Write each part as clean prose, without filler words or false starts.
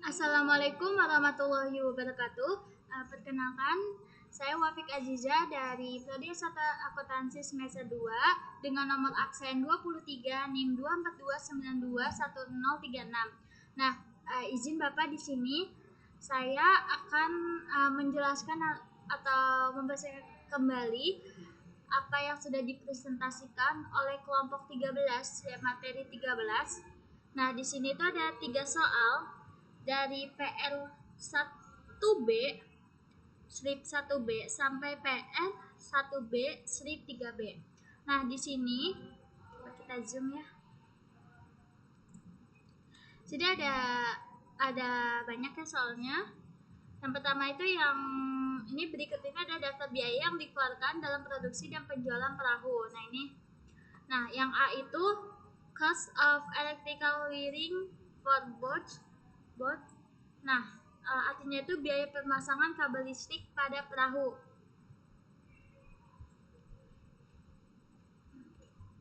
Assalamualaikum warahmatullahi wabarakatuh. Perkenalkan, saya Wafik Aziza dari Prodi S1 Akuntansi semester 2 dengan nomor absen 23 NIM 242921036. Nah, izin Bapak di sini saya akan menjelaskan atau membahas kembali apa yang sudah dipresentasikan oleh kelompok 13 ya, materi 13. Nah, di sini tuh ada 3 soal dari PR 1B strip 1B sampai PR 1B strip 3B. Nah, di sini kita zoom ya. Jadi ada banyak ya soalnya. Yang pertama itu yang ini berikut ini ada daftar biaya yang dikeluarkan dalam produksi dan penjualan perahu. Nah, ini. Nah, yang A itu cost of electrical wiring for boat. Nah, artinya itu biaya pemasangan kabel listrik pada perahu.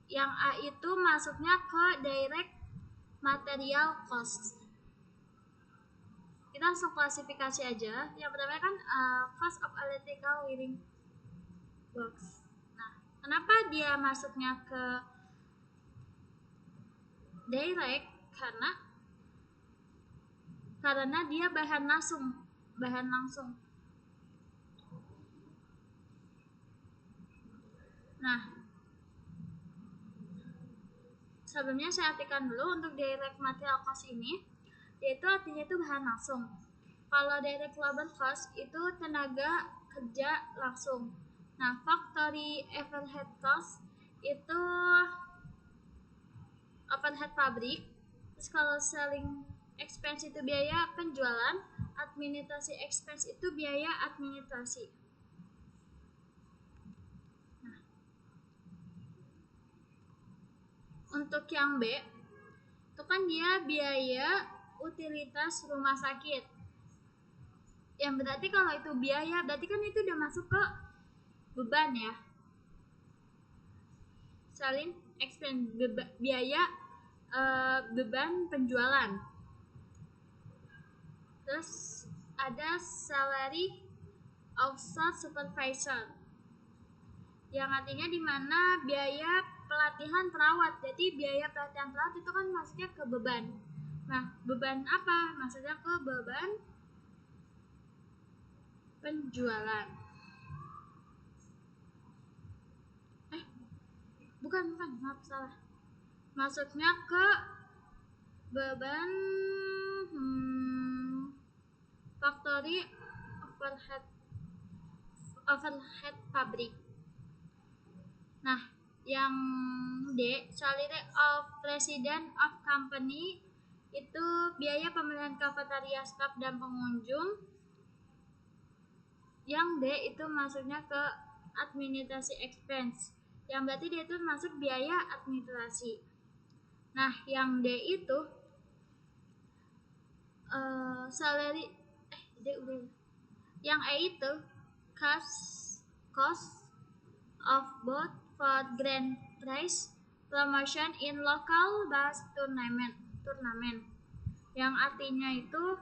Yang A itu masuknya ke direct material cost. Kita langsung klasifikasi aja. Yang pertama kan cost of electrical wiring box. Nah, kenapa dia masuknya ke direct? Karena dia bahan langsung. Nah, sebelumnya saya artikan dulu untuk direct material cost ini, yaitu artinya itu bahan langsung. Kalau direct labor cost itu tenaga kerja langsung. Nah, factory overhead cost itu overhead pabrik. Terus kalau selling expense itu biaya penjualan, administrasi expense itu biaya administrasi. Nah, untuk yang B, itu kan dia biaya utilitas rumah sakit. Yang berarti kalau itu biaya, berarti kan itu udah masuk ke beban ya. Selling expense biaya beban penjualan. Terus ada salary of supervisor, yang artinya di mana biaya pelatihan perawat. Jadi biaya pelatihan perawat itu kan maksudnya ke beban. Nah, beban apa? Maksudnya ke beban penjualan. Bukan, maaf salah. Maksudnya ke beban factory overhead pabrik. Nah, yang D, salary of president of company itu biaya pemilihan kafetaria staff dan pengunjung. Yang D itu masuknya ke administrasi expense, yang berarti dia itu masuk biaya administrasi. Nah, yang D itu salary D udah. Yang E itu cost of both for grand prize promotion in local bass tournament, yang artinya itu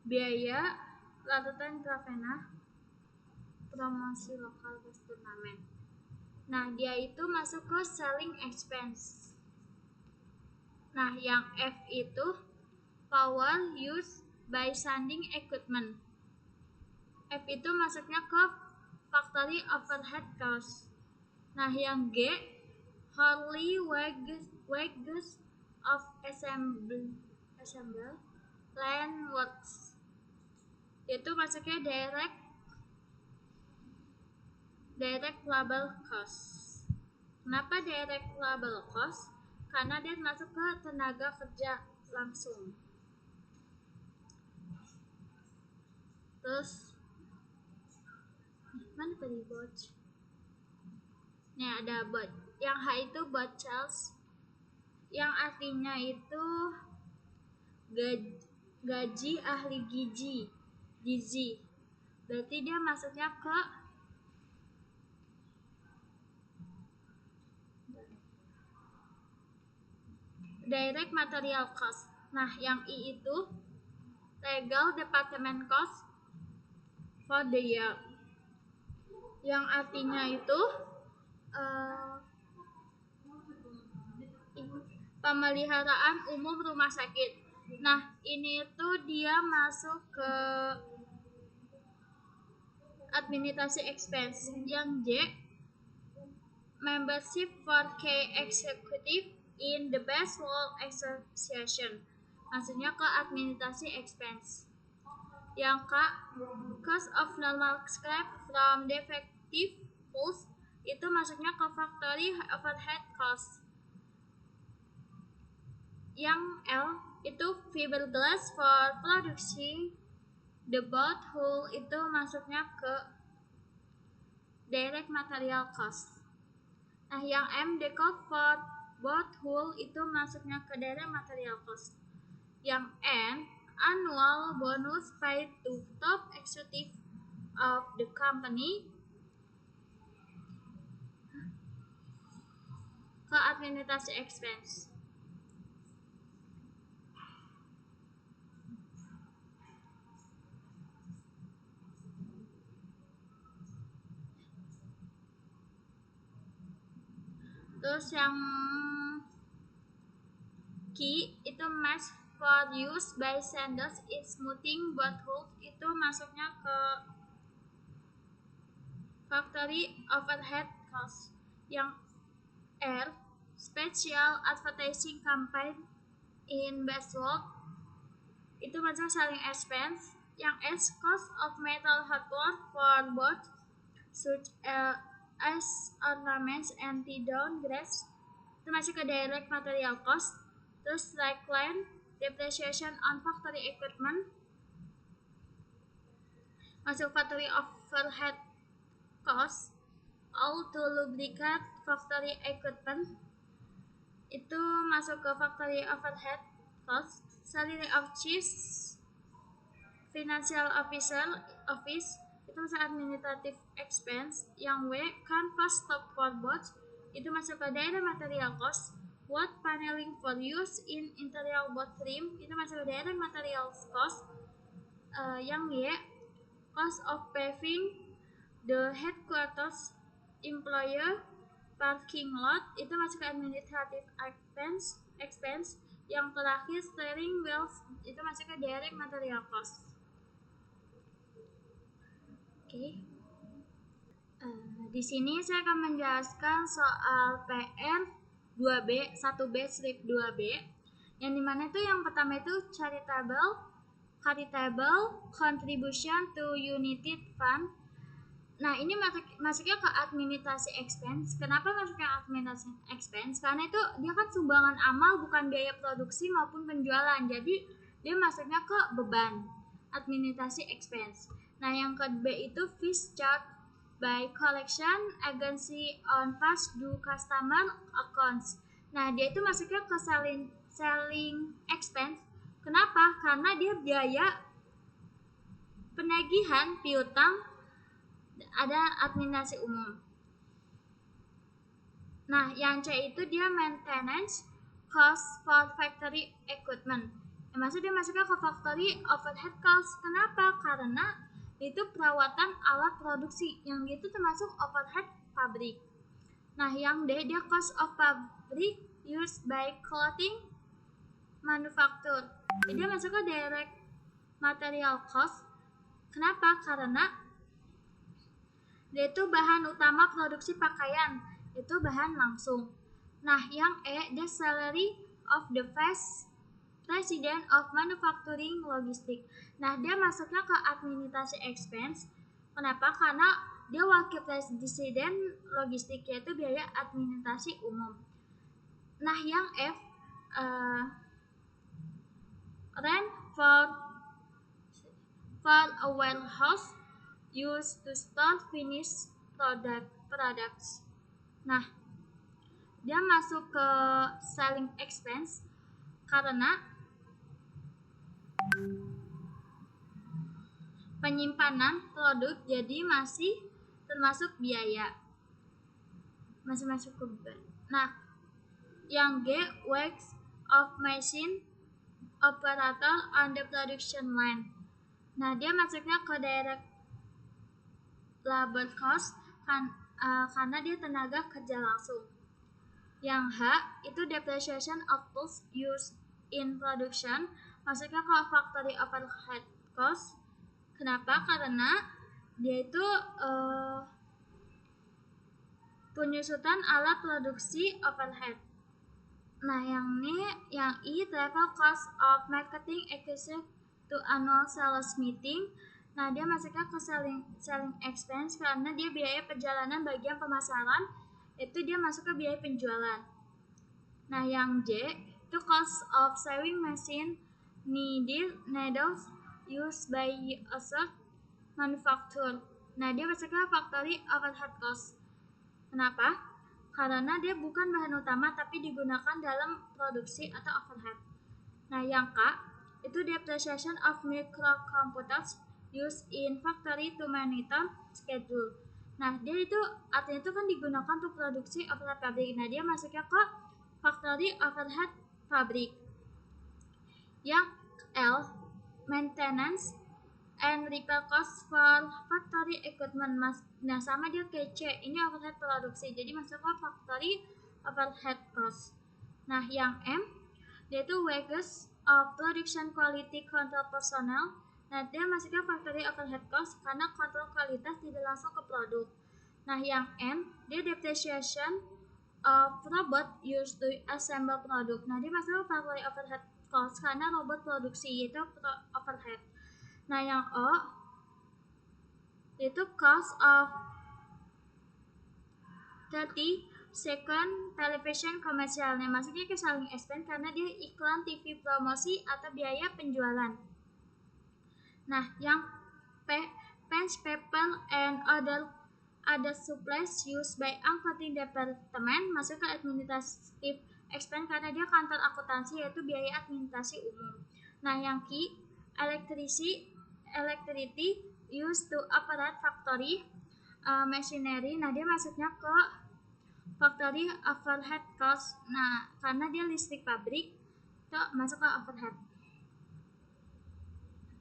biaya larutan Ravenna promosi lokal bass turnamen. Nah, dia itu masuk ke selling expense. Nah, yang F itu power used by sanding equipment. F itu masuknya ke factory overhead cost. Nah, yang G hourly wages of assemble land works. Itu masuknya direct labor cost. Kenapa direct labor cost? Karena dia masuk ke tenaga kerja langsung. Terus mana tadi bot? Nih ada bot. Yang H itu bot charge, yang artinya itu gaji ahli gizi. Berarti dia masuknya ke direct material cost. Nah, yang I itu legal department cost for the year. Yang artinya itu pemeliharaan umum rumah sakit. Nah, ini tuh dia masuk ke administrasi expense. Yang J, membership for key executive in the Baseball Association. Maksudnya ke administrasi expense. Yang K, cost of normal scrap from defective tools, itu masuknya ke factory overhead cost. Yang L itu fiberglass for produksi the boat hull, itu masuknya ke direct material cost. Nah, yang M decor for boat hull itu masuknya ke direct material cost. Yang N annual bonus paid to top executive of the company ke administrasi expense. Terus yang Q itu match for use by sanders in smoothing boat hull, itu masuknya ke factory overhead cost. Yang R special advertising campaign in baseball, itu masuk selling expense. Yang S cost of metal hardware for boat such as ornaments and down grass, itu masuk ke direct material cost. Terus like line depreciation on factory equipment masuk factory overhead cost. All to lubricate factory equipment itu masuk ke factory overhead cost. Salary of chief financial office itu masuk administrative expense. Yang W canvas stock for boats, itu masuk ke direct material cost. Wood paneling for use in interior boat trim, itu masuk ke direct material cost. Yang Y cost of paving the headquarters employer parking lot, itu masuk ke administrative expense. Yang terakhir steering wheels, itu masuk ke direct material cost. Oke. Di sini saya akan menjelaskan soal PR 2B, 1B strip 2B. Yang dimana itu yang pertama itu charitable contribution to United Fund. Nah, ini masuknya ke administrasi expense. Kenapa masuknya administrasi expense? Karena itu dia kan sumbangan amal, bukan biaya produksi maupun penjualan. Jadi dia masuknya ke beban administrasi expense. Nah, yang ke B itu fees charged by collection agency on past due customer accounts. Nah, dia itu masuknya ke selling expense. Kenapa? Karena dia biaya penagihan piutang, ada administrasi umum. Nah, yang C itu dia maintenance cost for factory equipment. Maksudnya dia masuknya ke factory overhead cost. Kenapa? Karena itu perawatan alat produksi, yang itu termasuk overhead pabrik. Nah, yang D dia cost of fabric used by clothing manufacture. Jadi dia masuk ke direct material cost. Kenapa? Karena dia itu bahan utama produksi pakaian, itu bahan langsung. Nah, yang E the salary of the vice president of manufacturing logistic. Nah, dia masuknya ke administrasi expense. Kenapa? Karena dia wakil presiden logistik, yaitu biaya administrasi umum. Nah, yang F rent for a warehouse used to store finished products. Nah, dia masuk ke selling expense karena penyimpanan produk, jadi masih termasuk biaya, masih masuk ke beban. Nah, yang G wax of machine operator on the production line. Nah, dia masuknya ke direct labor cost karena dia tenaga kerja langsung. Yang H itu depreciation of tools used in production, masuknya ke factory overhead cost. Kenapa? Karena dia itu penyusutan alat produksi overhead. Nah, yang I travel cost of marketing acquisition to annual sales meeting. Nah, dia masuknya ke selling expense karena dia biaya perjalanan bagian pemasaran, itu dia masuk ke biaya penjualan. Nah, yang J itu cost of sewing machine needles used by a certain manufacturer. Nah, dia masuk ke factory overhead cost. Kenapa? Karena dia bukan bahan utama tapi digunakan dalam produksi atau overhead. Nah, yang K itu depreciation of microcomputers used in factory to monitor schedule. Nah, dia itu artinya itu kan digunakan untuk produksi overhead pabrik. Nah, dia masuknya ke factory overhead pabrik. Yang L maintenance and repair cost for factory equipment. Nah, sama dia kayak C, ini overhead produksi, jadi masuk ke factory overhead cost. Nah, yang M dia itu wages of production quality control personnel. Nah, dia masuk ke factory overhead cost karena kontrol kualitas tidak langsung ke produk. Nah, yang N dia depreciation of robot used to assemble product. Nah, dia masuk ke factory overhead cost karena robot produksi itu overhead. Nah, yang O itu cost of 30 second television commercialnya, masuknya ke selling expense karena dia iklan TV promosi atau biaya penjualan. Nah, yang P pens, paper, and other supplies used by accounting department masuk ke administrative expense karena dia kantor akuntansi, yaitu biaya administrasi umum. Nah, yang Q electricity used to operate factory machinery. Nah, dia masuknya ke factory overhead cost. Nah, karena dia listrik pabrik, itu masuk ke overhead.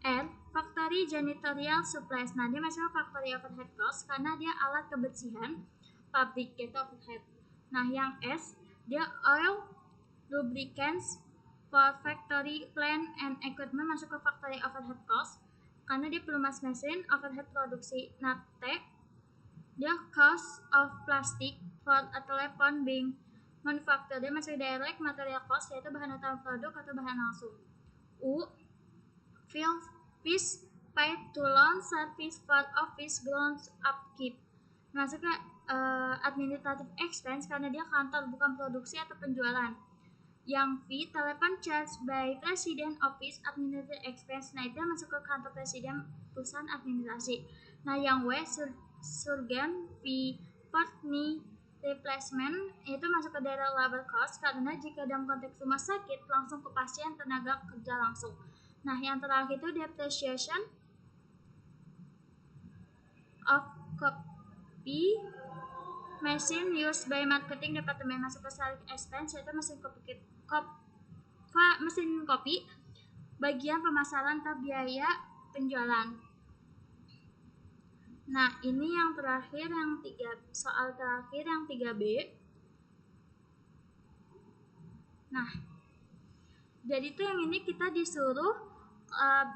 R factory janitorial supplies. Nah, dia masuk ke factory overhead cost karena dia alat kebersihan pabrik, itu overhead. Nah, yang S dia oil lubricants for factory plant and equipment masuk ke factory overhead cost karena dia pelumas mesin overhead produksi. Nah, T dia cost of plastic for a telephone being manufactured, dia masuk direct material cost, yaitu bahan utama produk atau bahan langsung. U fees paid to loan service for office grounds upkeep, masuk ke administrative expense karena dia kantor bukan produksi atau penjualan. Yang V telepon charge by president office administrative expense. Nah, itu masuk ke kantor presiden perusahaan administrasi. Nah, yang W surgeon fee for knee replacement itu masuk ke daerah labor cost karena jika dalam konteks rumah sakit langsung ke pasien, tenaga kerja langsung. Nah, yang terakhir itu depreciation of copy machine used by marketing department masuk ke selling expense, yaitu mesin kopi bagian pemasaran atau biaya penjualan. Nah, ini yang terakhir, soal terakhir yang 3B. Nah, jadi itu yang ini kita disuruh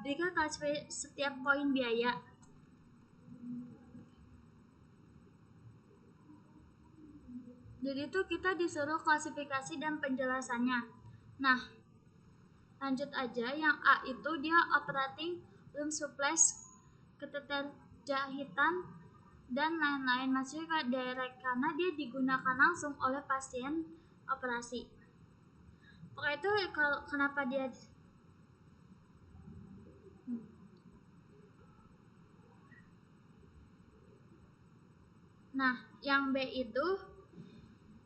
berikan klasifikasi setiap poin biaya. Jadi itu kita disuruh klasifikasi dan penjelasannya. Nah, lanjut aja. Yang A itu dia operating room supplies, keterjahitan dan lain-lain, masih ke direct karena dia digunakan langsung oleh pasien operasi. Oke, itu kalau kenapa dia Nah, yang B itu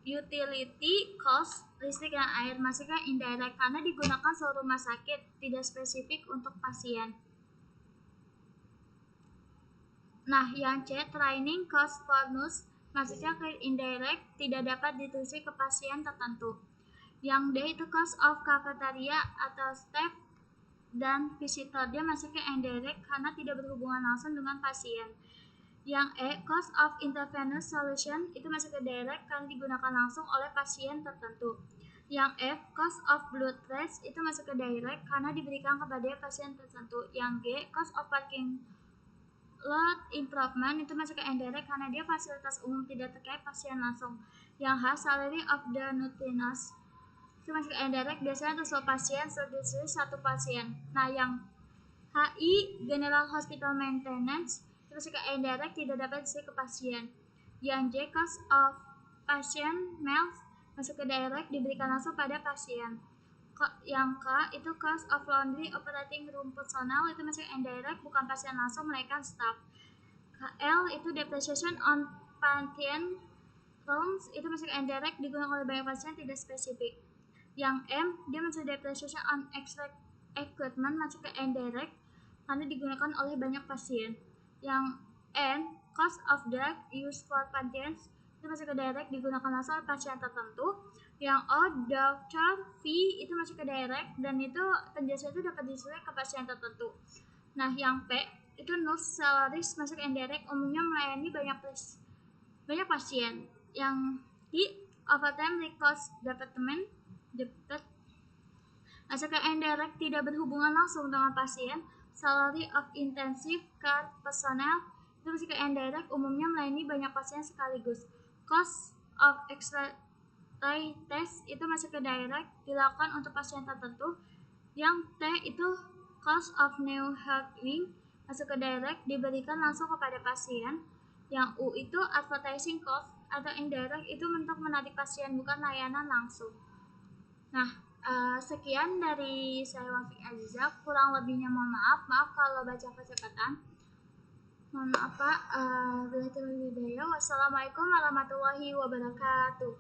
utility cost, listrik dan air, masuknya indirect karena digunakan seluruh rumah sakit, tidak spesifik untuk pasien. Nah, yang C training cost for nurse, masuknya ke indirect, tidak dapat ditulis ke pasien tertentu. Yang D itu cost of cafeteria atau staff dan visitor, dia masuk ke indirect karena tidak berhubungan langsung dengan pasien. Yang E, cost of intravenous solution, itu masuk ke direct karena digunakan langsung oleh pasien tertentu. Yang F, cost of blood test, itu masuk ke direct karena diberikan kepada pasien tertentu. Yang G, cost of parking lot improvement, itu masuk ke indirect karena dia fasilitas umum tidak terkait pasien langsung. Yang H, salary of the nutritionist, itu masuk ke indirect biasanya untuk sebuah pasien, satu pasien. Nah, yang HI, General Hospital Maintenance, itu masuk ke indirect, tidak dapat disebut ke pasien. Yang J, cost of patient meals, masuk ke direct, diberikan langsung pada pasien. Yang K itu cost of laundry operating room personal, itu masuk ke indirect, bukan pasien langsung melainkan staff. L itu depreciation on patient rooms, itu masuk ke indirect, digunakan oleh banyak pasien, tidak spesifik. Yang M, dia masuk depreciation on extract equipment, masuk ke indirect karena digunakan oleh banyak pasien. Yang N, cost of drug used for patients, itu masuk ke direct, digunakan langsung oleh pasien tertentu. Yang O, doctor fee, itu masuk ke direct dan itu penjelasan itu dapat disesuaikan ke pasien tertentu. Nah, yang P itu nurse salaries, masuk ke indirect, umumnya melayani banyak pasien. Yang I, overtime request department, masuk ke indirect, tidak berhubungan langsung dengan pasien. Salary of intensive care personnel, itu masuk ke indirect, umumnya melayani banyak pasien sekaligus. Cost of X-ray test, itu masuk ke direct, dilakukan untuk pasien tertentu. Yang T itu cost of new health wing, masuk ke direct, diberikan langsung kepada pasien. Yang U itu advertising cost atau indirect, itu untuk menarik pasien, bukan layanan langsung. Nah, sekian dari saya Wafik Aziza, kurang lebihnya mohon maaf kalau baca kecepatan. Mohon maaf Pak. Wassalamualaikum warahmatullahi wabarakatuh.